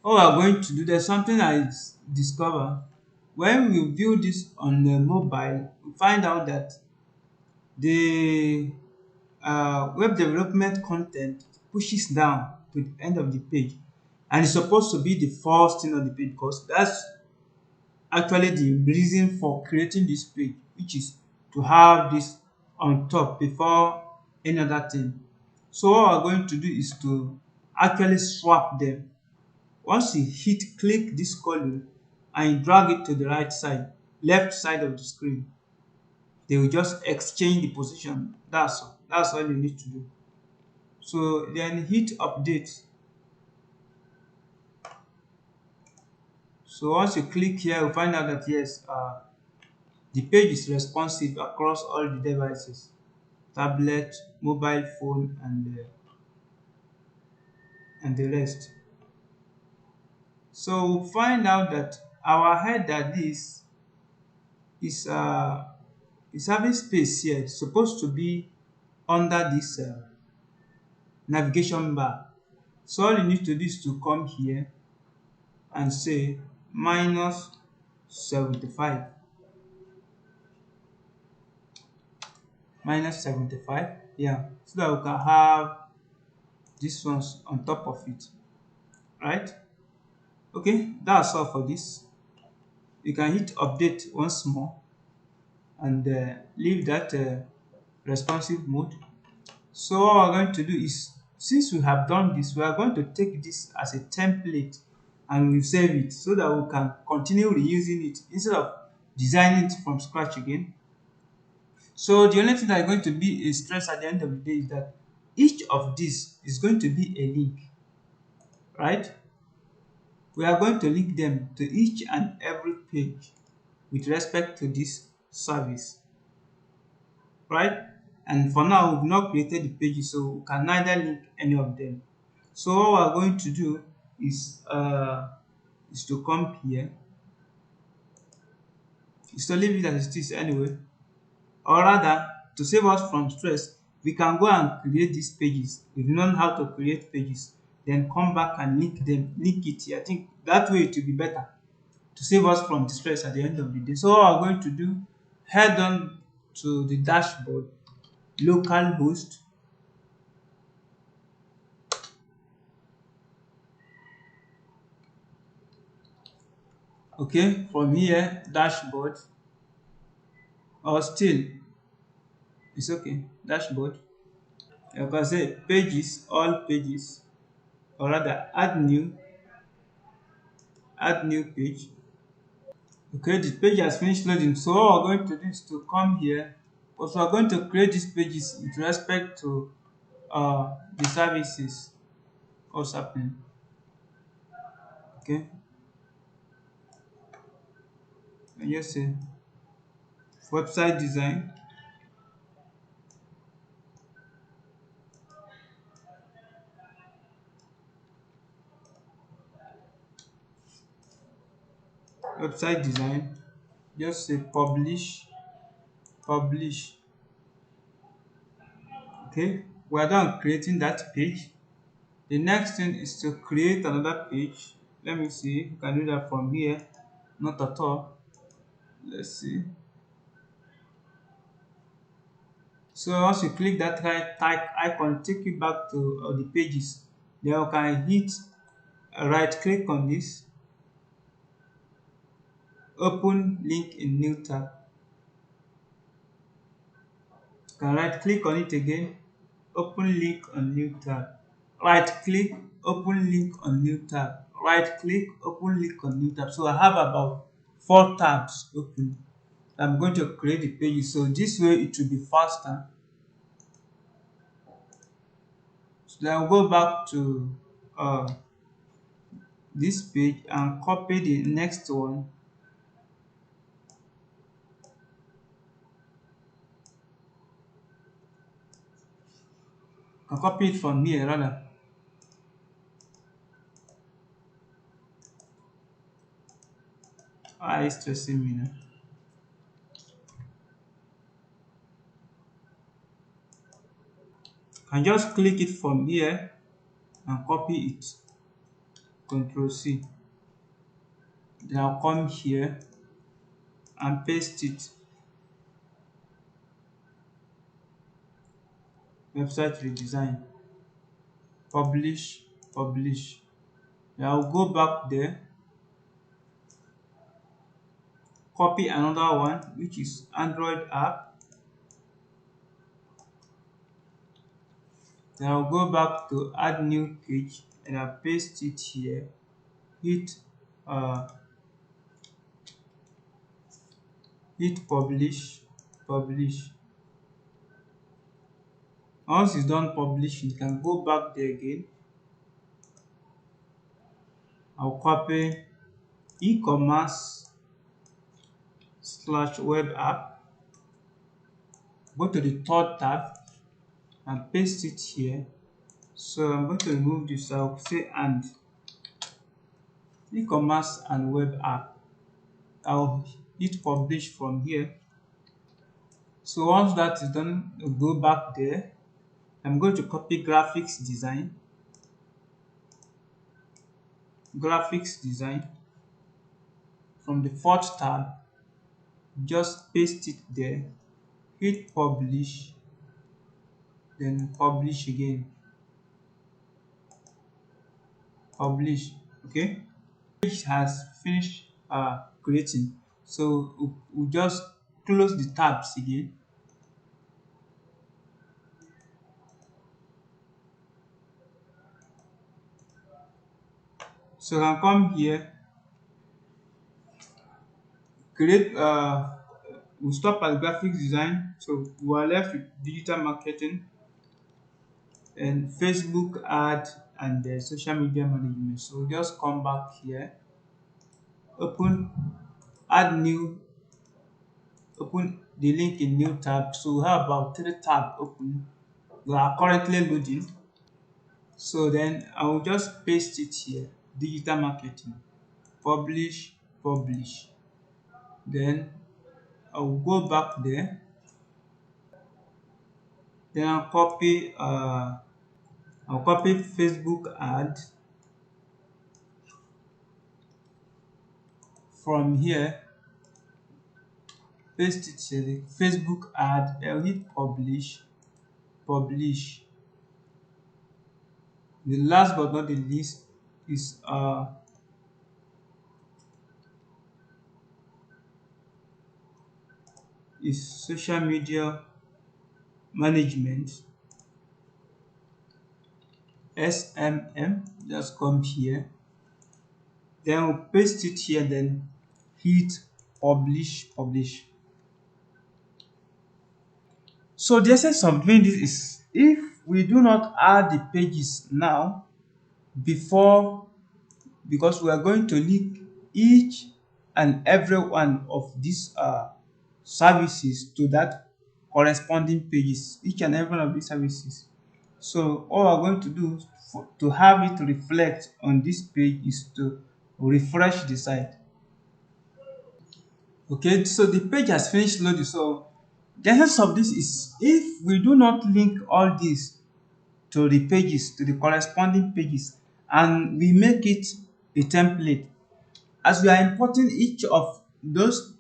What we are going to do, there's something I discover. When we view this on the mobile, we find out that the web development content pushes down to the end of the page, and it's supposed to be the first thing on the page because that's actually the reason for creating this page, which is to have this on top before any other thing. So what we're going to do is to actually swap them. Once you hit click this column and you drag it to the right side, left side of the screen, they will just exchange the position. That's all you need to do. So then hit update. So once you click here, you'll find out that yes, the page is responsive across all the devices, tablet, mobile phone, and the rest. So we'll find out that our header this is having space here. It's supposed to be under this navigation bar. So all you need to do is to come here and say minus 75, minus 75, yeah, so that we can have these ones on top of it, right? Okay, that's all for this. You can hit update once more and leave that responsive mode. So what we're going to do is, since we have done this, we are going to take this as a template and we'll save it so that we can continue reusing it instead of designing it from scratch again. So the only thing that is going to be a stress at the end of the day is that each of these is going to be a link, right? We are going to link them to each and every page with respect to this service, right? And for now, we've not created the pages, so we can neither link any of them. So what we're going to do is to come here, is to leave it as it is anyway, or rather, to save us from stress, we can go and create these pages. If you know how to create pages, then come back and link them, link it here. I think that way it will be better to save us from the stress at the end of the day. So what we're going to do, head on to the dashboard, localhost, okay, from here, dashboard, or still, it's okay, dashboard. You can say pages, all pages, or rather add new page. Okay, the page has finished loading. So what we're going to do is to come here, because we're going to create these pages with respect to the services. What's happening? Okay, and just say website design. Website design. Just say publish. Okay, we're done creating that page. The next thing is to create another page. Let me see if we can do that from here. Not at all. Let's see. So once you click that right type icon, take you back to the pages. Then you can hit right click on this, open link in new tab. You can right click on it again, open link on new tab. Right click, open link on new tab. Right click, open link on new tab. So I have about 4 tabs open. I'm going to create the pages, so this way it will be faster. So then I'll go back to this page and copy the next one. I copy it from here rather. It's stressing me now. I just click it from here and copy it. Control C. Then I'll come here and paste it. Website redesign. Publish, publish. Then I'll go back there, copy another one, which is Android app. Then I'll go back to add new page and I'll paste it here. Hit publish, publish. Once it's done publishing, you can go back there again. I'll copy e-commerce / web app. Go to the third tab and paste it here. So I'm going to remove this. I'll say and e-commerce and web app. I'll hit publish from here. So once that is done, I'll go back there. I'm going to copy graphics design. Graphics design. From the fourth tab, just paste it there. Hit publish. Then publish again. Publish. Okay. Page has finished creating. So we'll just close the tabs again. So I can come here, create we'll stop at graphics design. So we are left with digital marketing and Facebook ad and social media management. So we'll just come back here, open, add new, open the link in new tab. So we have about 3 tabs open. We are currently loading. So then I will just paste it here, digital marketing, publish, publish. Then I will go back there. Then I'll copy Facebook ad. From here, paste it here, Facebook ad. I'll hit publish, publish. The last but not the least is social media management, SMM. Just come here, then we'll paste it here, then hit publish, publish. So the essence of doing this is, if we do not add the pages now before, because we are going to link each and every one of these services to that corresponding pages, each and every one of these services. So all we're going to do to have it reflect on this page is to refresh the site. Okay, so the page has finished loading. So the essence of this is, if we do not link all these to the pages, to the corresponding pages, and we make it a template, as we are importing each of those,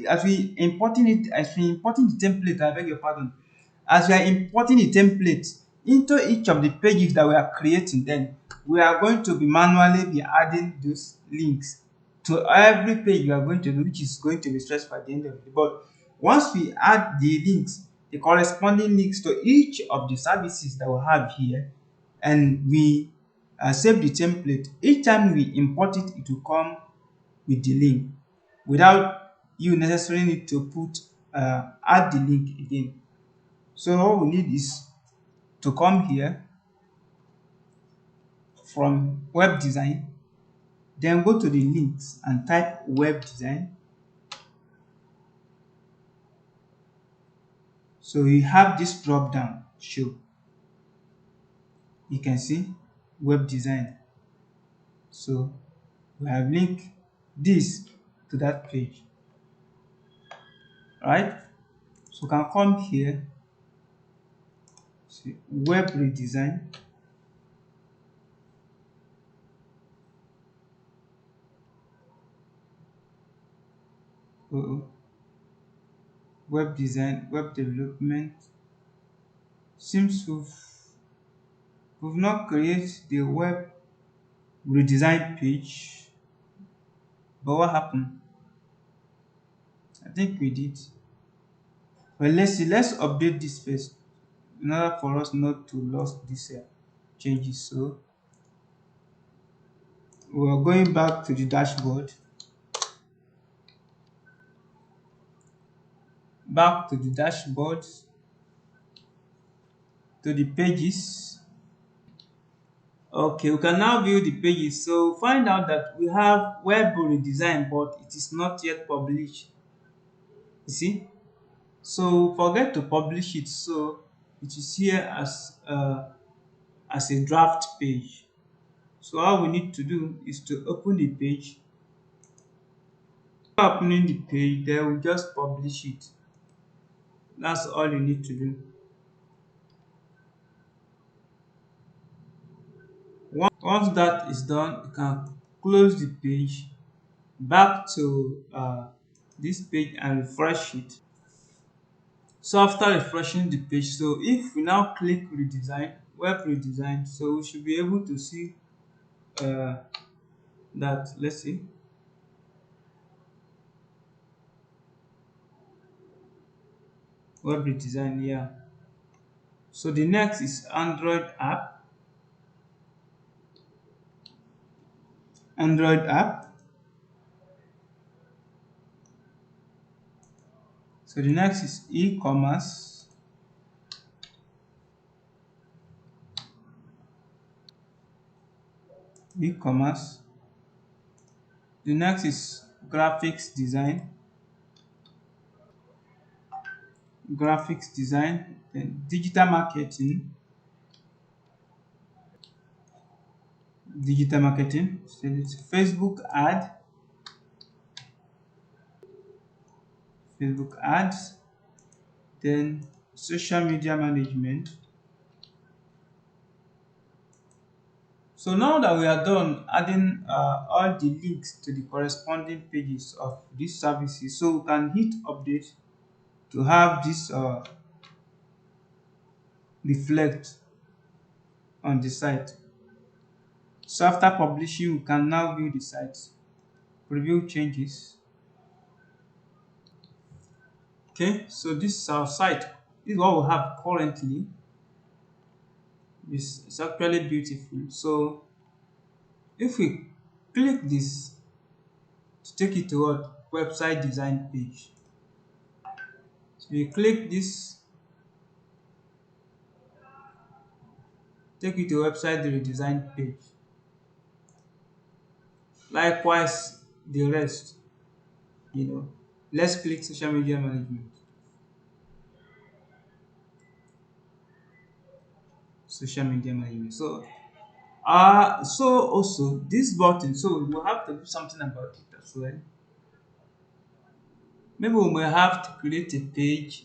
as we importing the template, I beg your pardon, as we are importing the template into each of the pages that we are creating, then we are going to be manually be adding those links to every page you are going to do, which is going to be stressful at the end of the day. But once we add the links, the corresponding links to each of the services that we have here, and we save the template, each time we import it, it will come with the link without you necessarily need to put add the link again. So all we need is to come here from web design, then go to the links and type web design. So you have this drop down show. You can see web design. So we have linked this to that page. Right? So we can come here, see web redesign. uh, web design, web development. Seems we've not created the web redesign page. But what happened? I think we did. Well, let's see. Let's update this first in order for us not to lose these changes. So we are going back to the dashboard, back to the dashboard, to the pages. Okay, we can now view the pages. So find out that we have web redesign, but it is not yet published. You see? So forget to publish it. So it is here as a draft page. So all we need to do is to open the page. After opening the page, then we just publish it. That's all you need to do. Once that is done, you can close the page, back to this page and refresh it. So after refreshing the page, so if we now click redesign, web redesign, so we should be able to see uh, that, let's see, web redesign, yeah. So the next is Android app. Android app. So the next is e-commerce. E-commerce. The next is graphics design. Graphics design. Then digital marketing. Digital marketing. So it's Facebook ad. Facebook ads. Then social media management. So now that we are done adding all the links to the corresponding pages of these services, so we can hit update to have this reflect on the site. So after publishing, we can now view the site, preview changes. Okay, so this is our site. This is what we have currently. It's actually beautiful. So if we click this to take it to what website design page. So we click this, take you to website redesign page. Likewise, the rest, you know. Let's click social media management. Social media management. So also this button, so we'll have to do something about it as well. Maybe we may have to create a page.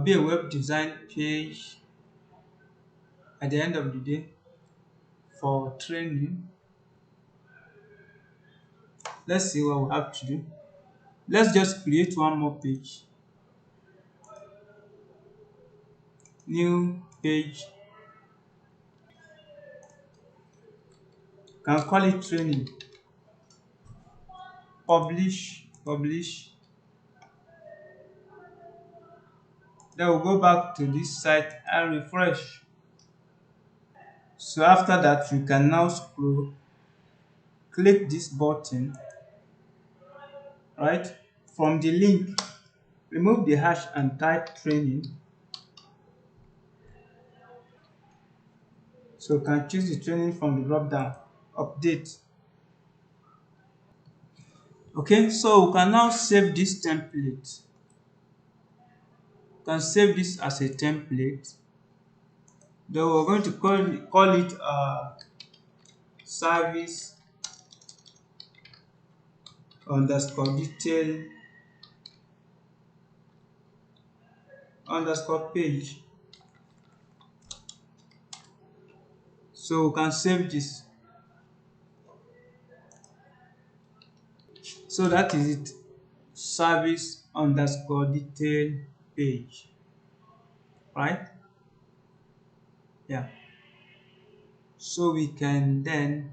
Be a web design page at the end of the day for training. Let's see what we have to do. Let's just create one more page. New page. Can call it training. Publish. Then we'll go back to this site and refresh. So after that, you can now scroll, click this button, right? From the link, remove the hash and type training. So you can choose the training from the drop down, update. Okay, so we can now save this template. You can save this as a template. Then we're going to call it service underscore detail underscore page. So we can save this. So that is it. Service underscore detail page. Right? Yeah. So we can then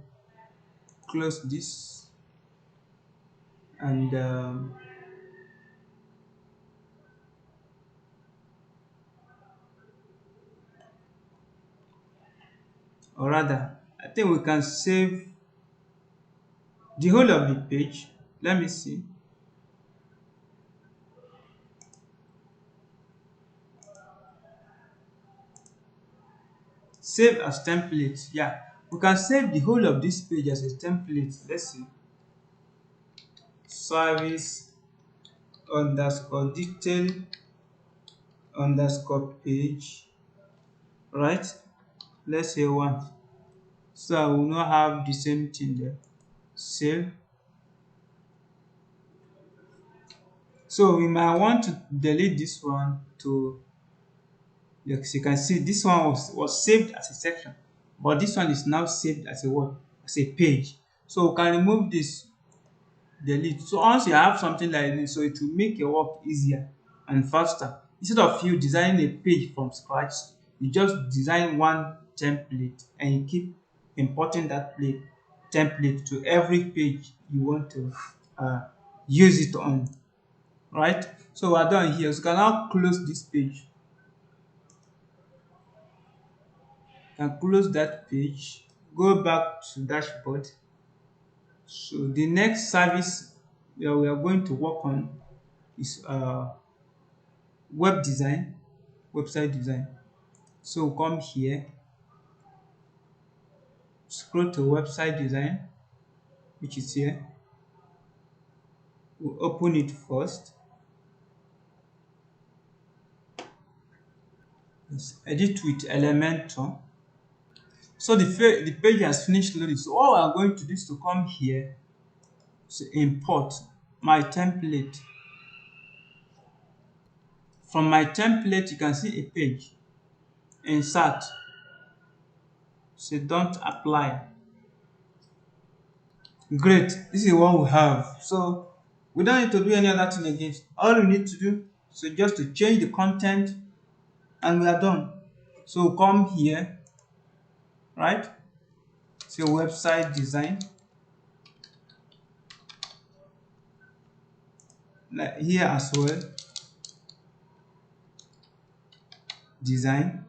close this and or rather, I think we can save the whole of the page. Let me see. Save as template. Yeah, we can save the whole of this page as a template. Let's see. Service underscore detail underscore page. Right? Let's say one. So I will not have the same thing there. Save. So we might want to delete this one to, as you can see, this one was saved as a section, but this one is now saved as a what? As a page. So we can remove this, delete. So once you have something like this, so it will make your work easier and faster. Instead of you designing a page from scratch, you just design one template and you keep importing that template to every page you want to use it on. Right? So we're done here. So you can now close this page. You can close that page. Go back to dashboard. So the next service that we are going to work on is web design, website design. So come here, scroll to website design, which is here. We'll open it first. Let's edit with Elementor. So the page has finished loading. So all we are going to do is to come here to import my template. From my template, you can see a page. Insert. So don't apply. Great. This is what we have. So we don't need to do any other thing again. All we need to do is just to change the content and we are done. So come here, right? So website design. Like here as well. Design.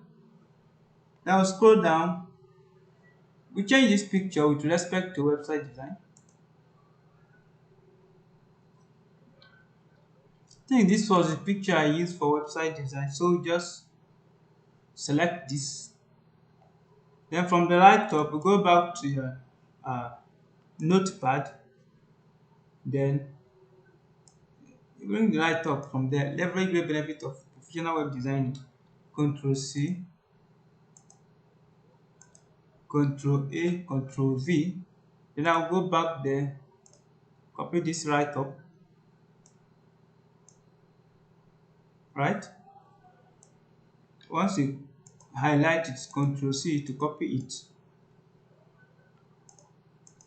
Now scroll down. We change this picture with respect to website design. I think this was the picture I used for website design. So just select this. Then from the right top, we go back to your notepad. Then you bring the right up from there. Leverage the benefit of professional web design. Control C, Control A, Control V. Then I'll go back there, copy this right up. Right? Once you highlight it, Control C to copy it.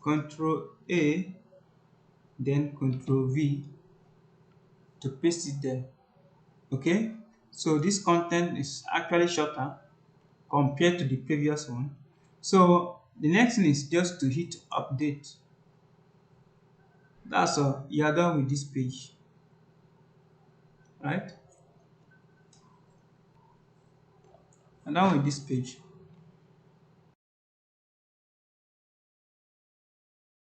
Control A, then Control V to paste it there. Okay? So this content is actually shorter compared to the previous one. So the next thing is just to hit update. That's all. You are done with this page. Right? I'm done with this page.